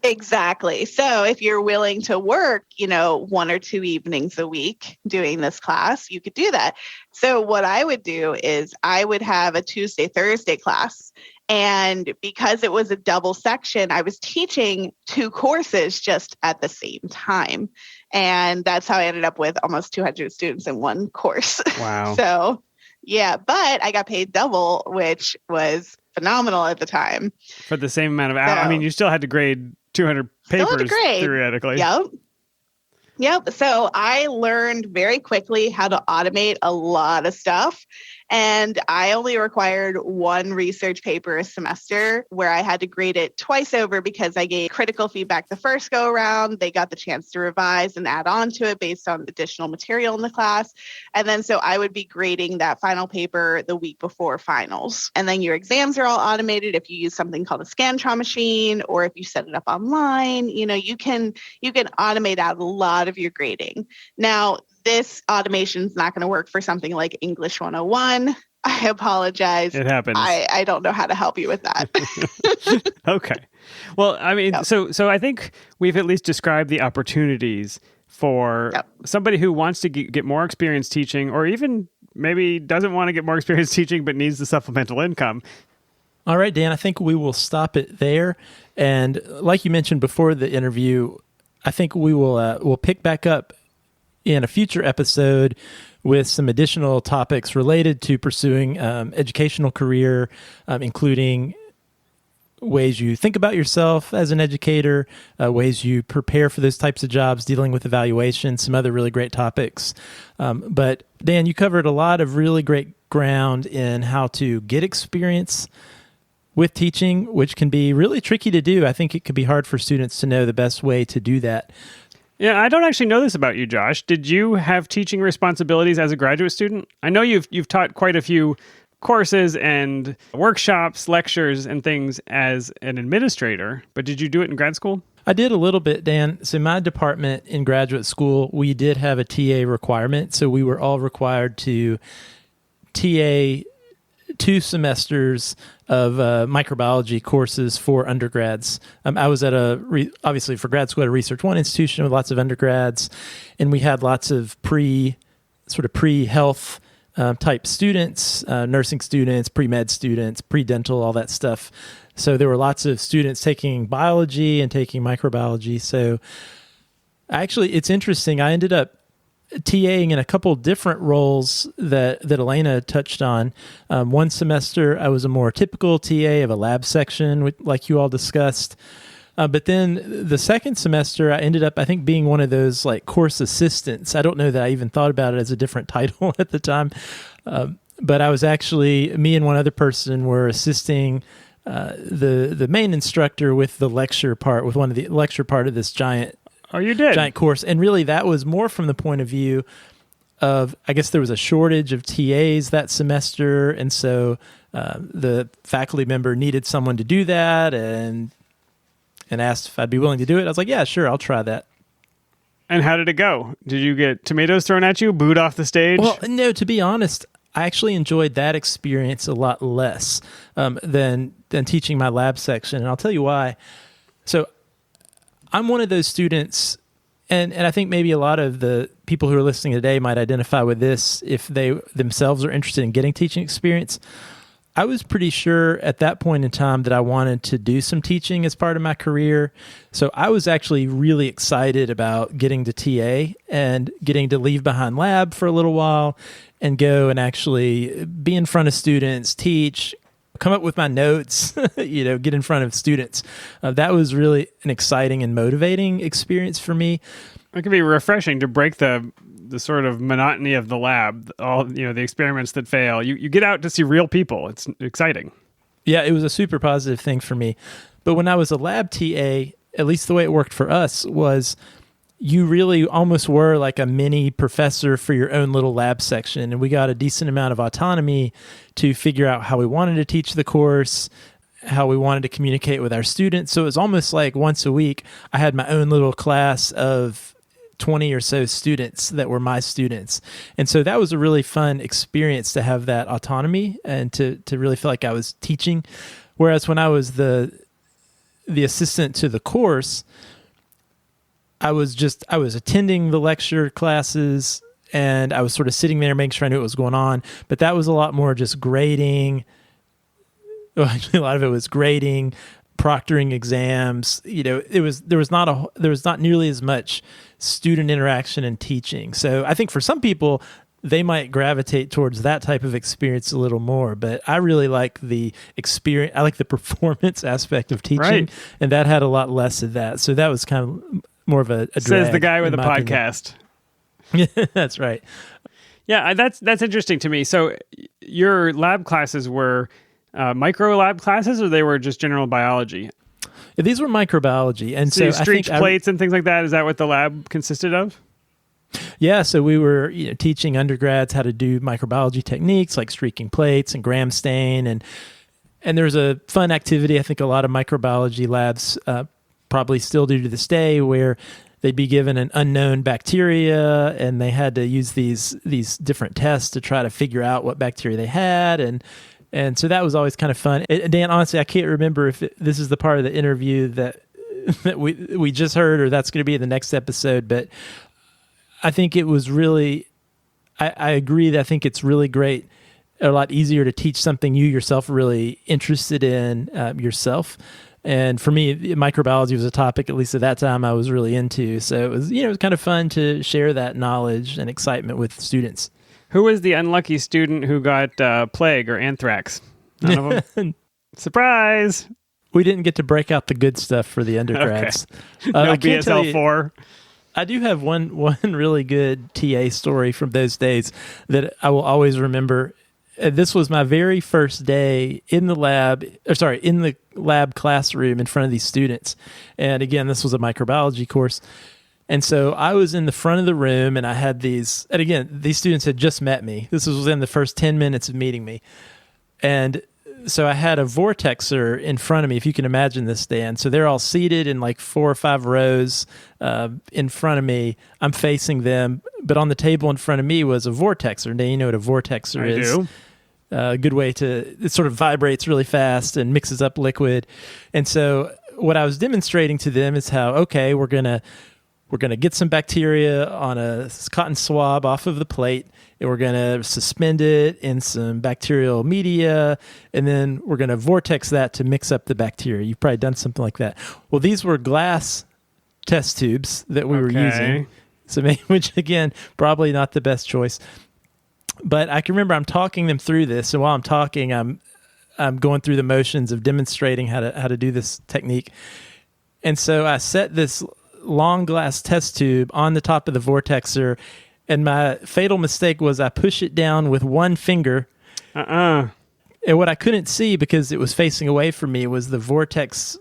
Exactly. So if you're willing to work, 1 or 2 evenings a week doing this class, you could do that. So what I would do is I would have a Tuesday, Thursday class. And because it was a double section, I was teaching 2 courses just at the same time. And that's how I ended up with almost 200 students in one course. Wow. So yeah, but I got paid double, which was phenomenal at the time. For the same amount of hours. I mean, you still had to grade 200 papers theoretically. Yep. So I learned very quickly how to automate a lot of stuff. And I only required 1 research paper a semester where I had to grade it twice over because I gave critical feedback the first go around. They got the chance to revise and add on to it based on additional material in the class. And then so I would be grading that final paper the week before finals. And then your exams are all automated if you use something called a Scantron machine, or if you set it up online, you can automate out a lot of your grading. Now, this automation is not going to work for something like English 101. I apologize. It happens. I don't know how to help you with that. Okay. Well, I mean, so I think we've at least described the opportunities for somebody who wants to get more experience teaching, or even maybe doesn't want to get more experience teaching but needs the supplemental income. All right, Dan, I think we will stop it there. And like you mentioned before the interview, I think we'll pick back up in a future episode with some additional topics related to pursuing educational career, including ways you think about yourself as an educator, ways you prepare for those types of jobs, dealing with evaluation, some other really great topics. But Dan, you covered a lot of really great ground in how to get experience with teaching, which can be really tricky to do. I think it could be hard for students to know the best way to do that. Yeah, I don't actually know this about you, Josh. Did you have teaching responsibilities as a graduate student? I know you've taught quite a few courses and workshops, lectures, and things as an administrator, but did you do it in grad school? I did a little bit, Dan. So my department in graduate school, we did have a TA requirement. So we were all required to TA 2 semesters of microbiology courses for undergrads. I was at obviously for grad school at a Research One institution with lots of undergrads, and we had lots of pre-health type students, nursing students, pre-med students, pre-dental, all that stuff. So there were lots of students taking biology and taking microbiology. So actually, it's interesting. I ended up TAing in a couple different roles that Alaina touched on. One semester, I was a more typical TA of a lab section, like you all discussed. But then the second semester, I ended up, I think, being one of those like course assistants. I don't know that I even thought about it as a different title at the time. But I was actually, me and one other person were assisting the main instructor with the lecture part, with one of the lecture part of this giant course. And really that was more from the point of view of, I guess there was a shortage of TAs that semester. And so the faculty member needed someone to do that and asked if I'd be willing to do it. I was like, yeah, sure, I'll try that. And how did it go? Did you get tomatoes thrown at you, booed off the stage? Well, no, to be honest, I actually enjoyed that experience a lot less than teaching my lab section. And I'll tell you why. So I'm one of those students, and I think maybe a lot of the people who are listening today might identify with this if they themselves are interested in getting teaching experience. I was pretty sure at that point in time that I wanted to do some teaching as part of my career. So I was actually really excited about getting to TA and getting to leave behind lab for a little while and go and actually be in front of students, teach, come up with my notes, get in front of students. That was really an exciting and motivating experience for me. It can be refreshing to break the sort of monotony of the lab, all the experiments that fail. You get out to see real people. It's exciting. Yeah, it was a super positive thing for me. But when I was a lab TA, at least the way it worked for us was you really almost were like a mini professor for your own little lab section. And we got a decent amount of autonomy to figure out how we wanted to teach the course, how we wanted to communicate with our students. So it was almost like once a week, I had my own little class of 20 or so students that were my students. And so that was a really fun experience to have that autonomy and to really feel like I was teaching. Whereas when I was the assistant to the course, I was attending the lecture classes and I was sort of sitting there making sure I knew what was going on. But that was a lot more just grading. Well, actually, a lot of it was grading, proctoring exams. There was not nearly as much student interaction and teaching. So I think for some people, they might gravitate towards that type of experience a little more. But I really like the experience. I like the performance aspect of teaching, right. And that had a lot less of that. So that was kind of more of a drag. Says the guy with a podcast. That's right. Yeah, that's interesting to me. So your lab classes were micro lab classes, or they were just general biology? Yeah, these were microbiology, and so you streaked plates and things like that. Is that what the lab consisted of? Yeah, so we were teaching undergrads how to do microbiology techniques like streaking plates and gram stain, and there's a fun activity I think a lot of microbiology labs probably still do to this day, where they'd be given an unknown bacteria and they had to use these different tests to try to figure out what bacteria they had, and so that was always kind of fun. And Dan, honestly, I can't remember if this is the part of the interview that we just heard or that's going to be in the next episode, but I think it was really I agree that I think it's really great, a lot easier to teach something you yourself are really interested in yourself. And for me, microbiology was a topic, at least at that time, I was really into. So it was, it was kind of fun to share that knowledge and excitement with students. Who was the unlucky student who got plague or anthrax? None of them? Surprise! We didn't get to break out the good stuff for the undergrads. Okay. No BSL-4? I do have one really good TA story from those days that I will always remember. This was my very first day in the lab classroom in front of these students. And again, this was a microbiology course. And so I was in the front of the room and I had these, and again, these students had just met me. This was within the first 10 minutes of meeting me. And so I had a vortexer in front of me, if you can imagine this, Dan. So they're all seated in like 4 or 5 rows in front of me. I'm facing them, but on the table in front of me was a vortexer. Now, you know what a vortexer is. I do. A good way it sort of vibrates really fast and mixes up liquid. And so what I was demonstrating to them is how, okay, we're going to get some bacteria on a cotton swab off of the plate, and we're going to suspend it in some bacterial media, and then we're going to vortex that to mix up the bacteria. You've probably done something like that. Well, these were glass test tubes that we were using, so which, again, probably not the best choice. But I can remember I'm talking them through this, and while I'm talking, I'm going through the motions of demonstrating how to do this technique. And so I set this long glass test tube on the top of the vortexer, and my fatal mistake was I push it down with one finger. And what I couldn't see, because it was facing away from me, was the vortex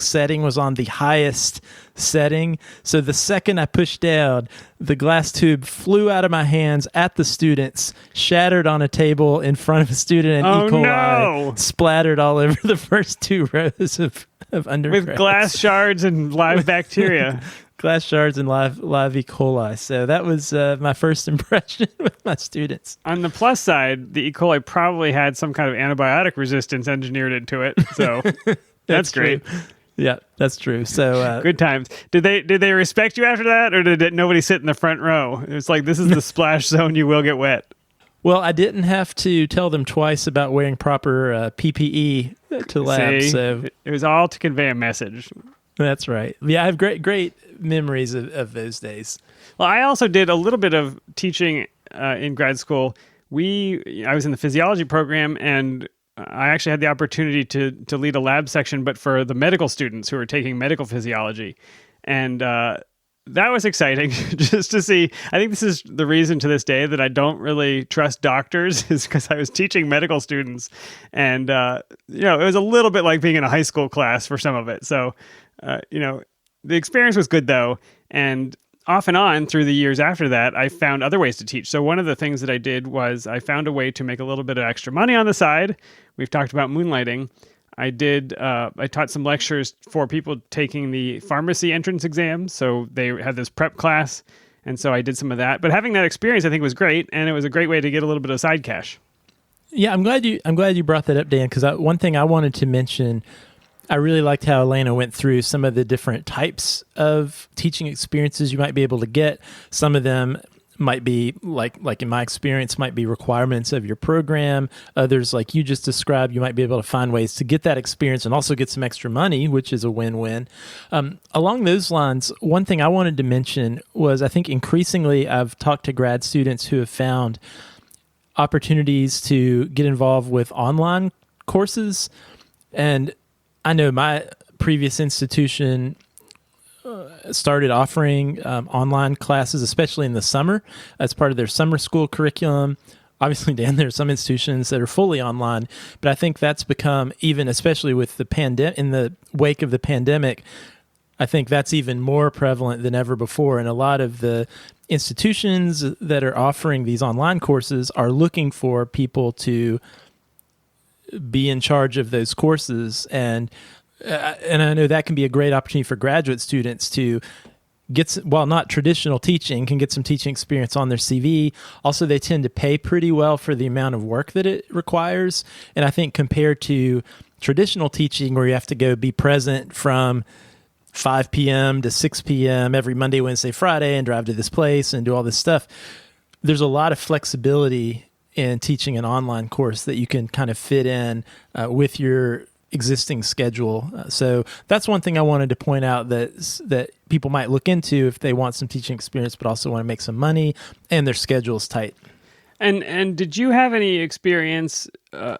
setting was on the highest setting. So the second I pushed down, the glass tube flew out of my hands at the students, shattered on a table in front of a student, and E. coli splattered all over the first 2 rows of undergrads. With glass shards and live bacteria. Glass shards and live E. coli. So that was my first impression with my students. On the plus side, the E. coli probably had some kind of antibiotic resistance engineered into it. So that's great. True. Yeah, that's true. So good times. Did they respect you after that, or did nobody sit in the front row? It's like, this is the splash zone. You will get wet. Well, I didn't have to tell them twice about wearing proper PPE to lab. So it was all to convey a message. That's right. Yeah, I have great memories of those days. Well, I also did a little bit of teaching in grad school. I was in the physiology program, and I actually had the opportunity to lead a lab section, but for the medical students who were taking medical physiology. And that was exciting just to see. I think this is the reason to this day that I don't really trust doctors, is because I was teaching medical students. And, it was a little bit like being in a high school class for some of it. So, the experience was good, though. And off and on through the years after that, I found other ways to teach. So one of the things that I did was I found a way to make a little bit of extra money on the side. We've talked about moonlighting. I taught some lectures for people taking the pharmacy entrance exam. So they had this prep class. And so I did some of that. But having that experience, I think, was great. And it was a great way to get a little bit of side cash. Yeah, I'm glad you brought that up, Dan, because one thing I wanted to mention, I really liked how Alaina went through some of the different types of teaching experiences you might be able to get. Some of them might be, like in my experience, might be requirements of your program. Others, like you just described, you might be able to find ways to get that experience and also get some extra money, which is a win-win. Along those lines, one thing I wanted to mention was I think increasingly I've talked to grad students who have found opportunities to get involved with online courses. And I know my previous institution started offering online classes, especially in the summer, as part of their summer school curriculum. Obviously, Dan, there are some institutions that are fully online, but I think that's become, even especially with the in the wake of the pandemic, I think that's even more prevalent than ever before. And a lot of the institutions that are offering these online courses are looking for people to be in charge of those courses. And I know that can be a great opportunity for graduate students to get, while not traditional teaching, can get some teaching experience on their CV. Also, they tend to pay pretty well for the amount of work that it requires. And I think compared to traditional teaching, where you have to go be present from 5 p.m. to 6 p.m. every Monday, Wednesday, Friday, and drive to this place and do all this stuff, there's a lot of flexibility in teaching an online course that you can kind of fit in with your existing schedule. So that's one thing I wanted to point out that people might look into if they want some teaching experience, but also want to make some money and their schedule's tight. And did you have any experience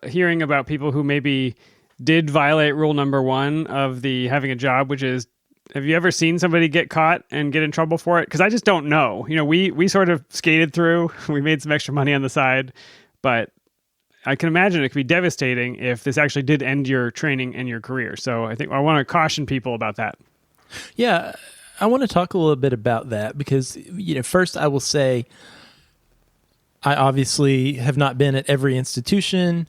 hearing about people who maybe did violate rule number 1 of the having a job, which is, have you ever seen somebody get caught and get in trouble for it? Because I just don't know. We sort of skated through. We made some extra money on the side, but I can imagine it could be devastating if this actually did end your training and your career. So I think I want to caution people about that. Yeah, I want to talk a little bit about that because, first I will say I obviously have not been at every institution.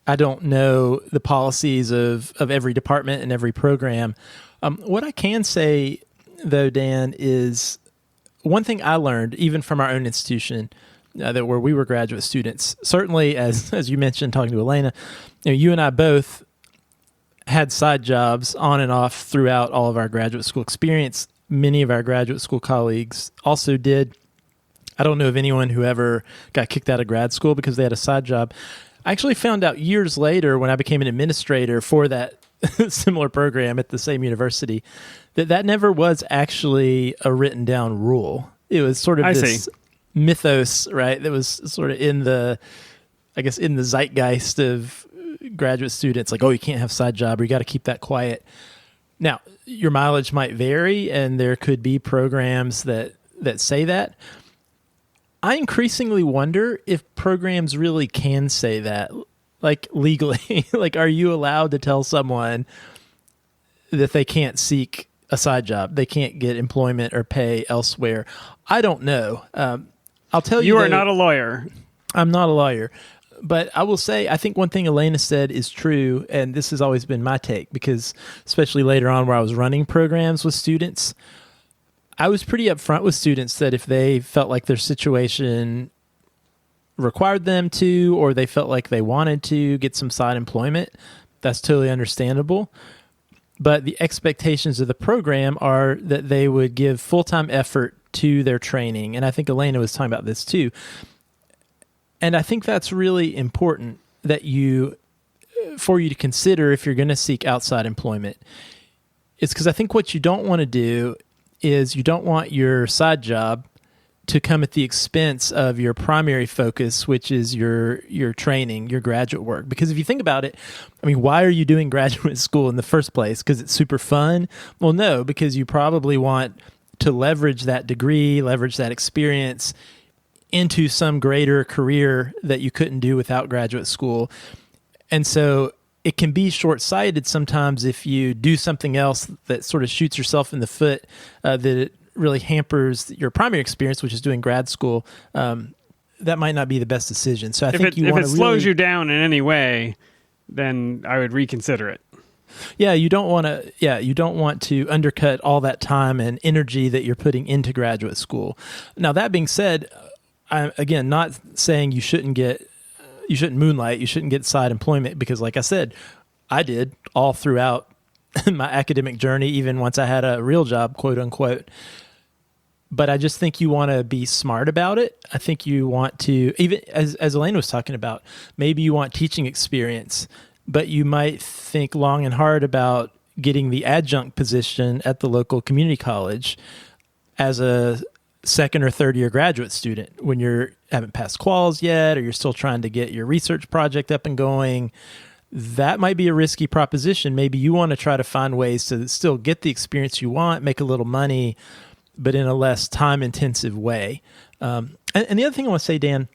I don't know the policies of every department and every program. What I can say, though, Dan, is one thing I learned, even from our own institution, that where we were graduate students, certainly as you mentioned, talking to Alaina, you and I both had side jobs on and off throughout all of our graduate school experience. Many of our graduate school colleagues also did. I don't know of anyone who ever got kicked out of grad school because they had a side job. I actually found out years later when I became an administrator for that similar program at the same university that never was actually a written down rule. It was sort of this mythos, right? That was sort of in the zeitgeist of graduate students, like, oh, you can't have a side job or you got to keep that quiet. Now, your mileage might vary and there could be programs that say that. I increasingly wonder if programs really can say that, like legally. Like, are you allowed to tell someone that they can't seek a side job, they can't get employment or pay elsewhere? I don't know. I'll tell you. You are not a lawyer. I'm not a lawyer. But I will say, I think one thing Alaina said is true, and this has always been my take, because especially later on where I was running programs with students, I was pretty upfront with students that if they felt like their situation required them to, or they felt like they wanted to get some side employment, that's totally understandable. But the expectations of the program are that they would give full-time effort to their training. And I think Alaina was talking about this too. And I think that's really important for you to consider if you're going to seek outside employment. It's because I think what you don't want to do is you don't want your side job to come at the expense of your primary focus, which is your training, your graduate work. Because if you think about it, I mean, why are you doing graduate school in the first place? Because it's super fun? Well, no, because you probably want to leverage that degree, leverage that experience into some greater career that you couldn't do without graduate school. And so it can be short-sighted sometimes if you do something else that sort of shoots yourself in the foot, that it really hampers your primary experience, which is doing grad school. That might not be the best decision. So if it slows you down in any way, then I would reconsider it. Yeah, you don't want to undercut all that time and energy that you're putting into graduate school. Now, that being said, I'm again not saying you shouldn't moonlight, you shouldn't get side employment, because like I said, I did all throughout my academic journey, even once I had a real job, quote unquote. But I just think you want to be smart about it. I think you want to, even as Alaina was talking about, maybe you want teaching experience, but you might think long and hard about getting the adjunct position at the local community college as a second or third year graduate student when you haven't passed quals yet, or you're still trying to get your research project up and going. That might be a risky proposition. Maybe you want to try to find ways to still get the experience you want, make a little money, but in a less time-intensive way. And the other thing I want to say, Dan,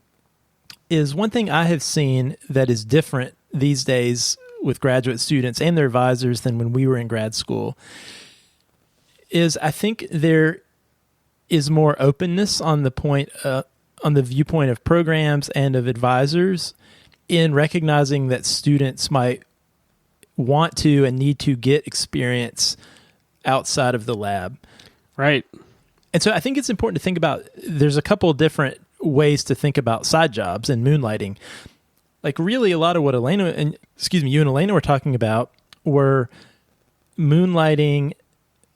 is one thing I have seen that is different these days with graduate students and their advisors than when we were in grad school is I think there is more openness on the viewpoint of programs and of advisors in recognizing that students might want to and need to get experience outside of the lab. Right. And so I think it's important to think about, there's a couple of different ways to think about side jobs and moonlighting. Like really a lot of what you and Alaina were talking about were moonlighting,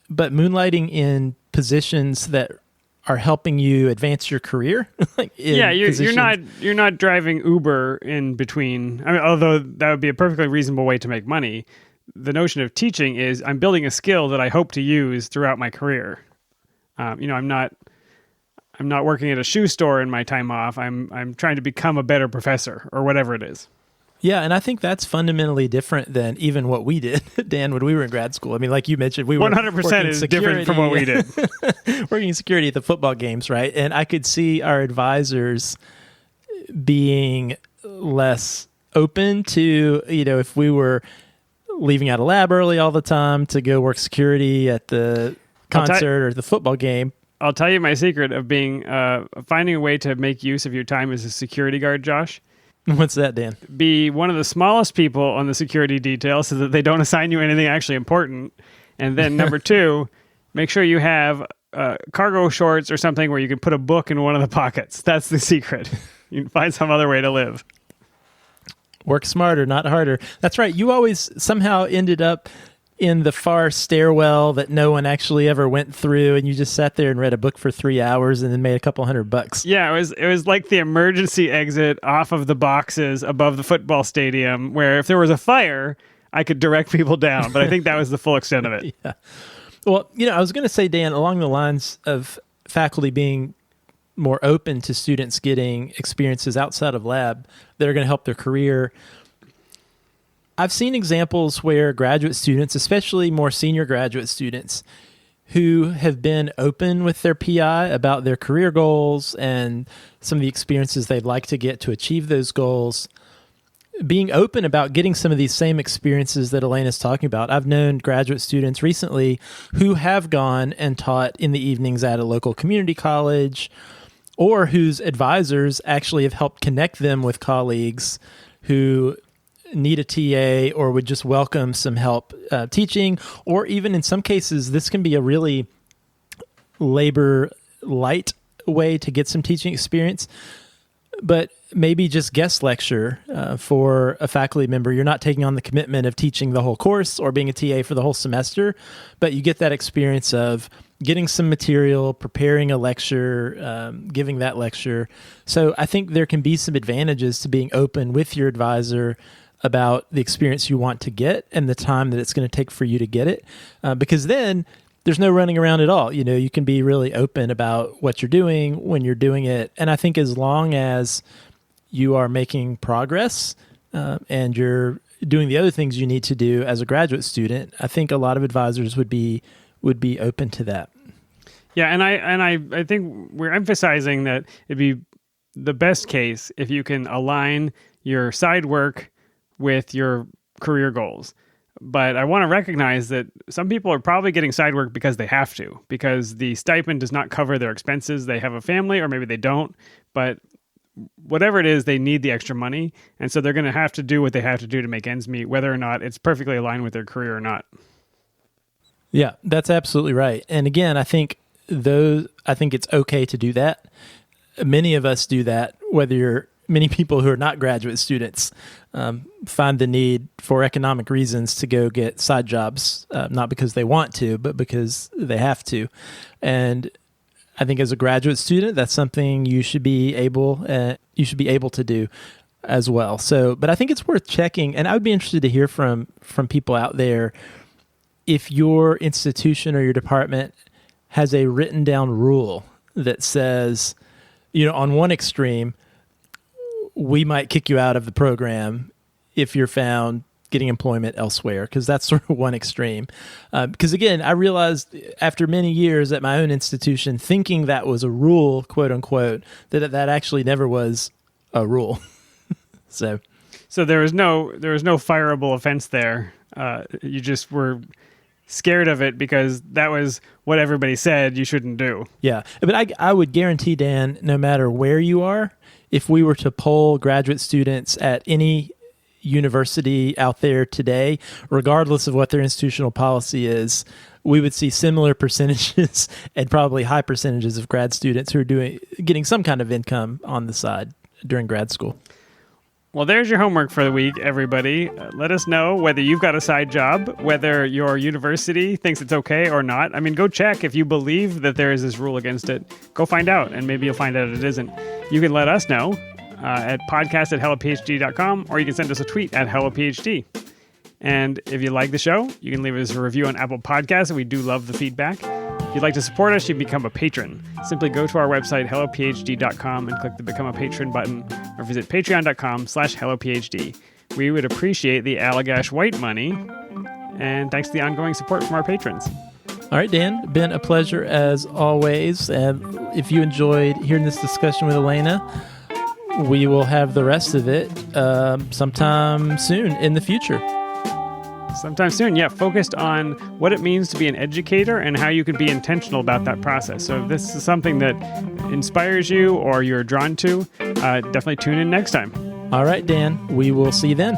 but moonlighting in positions that are helping you advance your career. You're not driving Uber in between. I mean, although that would be a perfectly reasonable way to make money. The notion of teaching is I'm building a skill that I hope to use throughout my career. I'm not working at a shoe store in my time off. I'm trying to become a better professor or whatever it is. Yeah, and I think that's fundamentally different than even what we did, Dan, when we were in grad school. I mean, like you mentioned, we were 100% is different from what we did. Working security at the football games, right? And I could see our advisors being less open to, if we were leaving out of lab early all the time to go work security at the concert or the football game. I'll tell you my secret of being finding a way to make use of your time as a security guard, Josh. What's that, Dan? Be one of the smallest people on the security detail so that they don't assign you anything actually important. And then number 2, make sure you have cargo shorts or something where you can put a book in one of the pockets. That's the secret. You can find some other way to live. Work smarter, not harder. That's right. You always somehow ended up in the far stairwell that no one actually ever went through, and you just sat there and read a book for 3 hours and then made a couple $100. Yeah, it was like the emergency exit off of the boxes above the football stadium, where if there was a fire, I could direct people down. But I think that was the full extent of it. Yeah. Well, I was going to say, Dan, along the lines of faculty being more open to students getting experiences outside of lab that are going to help their career, I've seen examples where graduate students, especially more senior graduate students, who have been open with their PI about their career goals and some of the experiences they'd like to get to achieve those goals, being open about getting some of these same experiences that Alaina's talking about. I've known graduate students recently who have gone and taught in the evenings at a local community college, or whose advisors actually have helped connect them with colleagues who need a TA or would just welcome some help teaching, or even in some cases, this can be a really labor light way to get some teaching experience, but maybe just guest lecture for a faculty member. You're not taking on the commitment of teaching the whole course or being a TA for the whole semester, but you get that experience of getting some material, preparing a lecture, giving that lecture. So I think there can be some advantages to being open with your advisor about the experience you want to get and the time that it's going to take for you to get it. Because then there's no running around at all. You can be really open about what you're doing when you're doing it. And I think as long as you are making progress and you're doing the other things you need to do as a graduate student, I think a lot of advisors would be open to that. Yeah, and I think we're emphasizing that it'd be the best case if you can align your side work with your career goals. But I want to recognize that some people are probably getting side work because they have to, because the stipend does not cover their expenses. They have a family, or maybe they don't, but whatever it is, they need the extra money. And so they're going to have to do what they have to do to make ends meet, whether or not it's perfectly aligned with their career or not. Yeah, that's absolutely right. And again, I think it's okay to do that. Many of us do that, many people who are not graduate students find the need for economic reasons to go get side jobs, not because they want to, but because they have to. And I think as a graduate student, that's something you should be able to do as well. So, but I think it's worth checking, and I would be interested to hear from people out there if your institution or your department has a written down rule that says, on one extreme, we might kick you out of the program if you're found getting employment elsewhere, because that's sort of one extreme. Because again, I realized after many years at my own institution, thinking that was a rule, quote unquote, that actually never was a rule. So there was no fireable offense there. You just were scared of it because that was what everybody said you shouldn't do. Yeah, but I would guarantee, Dan, no matter where you are, if we were to poll graduate students at any university out there today, regardless of what their institutional policy is, we would see similar percentages and probably high percentages of grad students who are getting some kind of income on the side during grad school. Well, there's your homework for the week, everybody. Let us know whether you've got a side job, whether your university thinks it's okay or not. I mean, go check if you believe that there is this rule against it. Go find out, and maybe you'll find out it isn't. You can let us know at podcast@hellophd.com, or you can send us a tweet at hellophd. And if you like the show, you can leave us a review on Apple Podcasts, and we do love the feedback. If you'd like to support us, you can become a patron. Simply go to our website, hellophd.com, and click the Become a Patron button, or visit patreon.com/hellophd. We would appreciate the Allagash White money, and thanks to the ongoing support from our patrons. All right, Dan, been a pleasure as always. If you enjoyed hearing this discussion with Alaina, we will have the rest of it sometime soon in the future. Sometime soon, yeah, focused on what it means to be an educator and how you can be intentional about that process. So if this is something that inspires you or you're drawn to, definitely tune in next time. All right, Dan, we will see you then.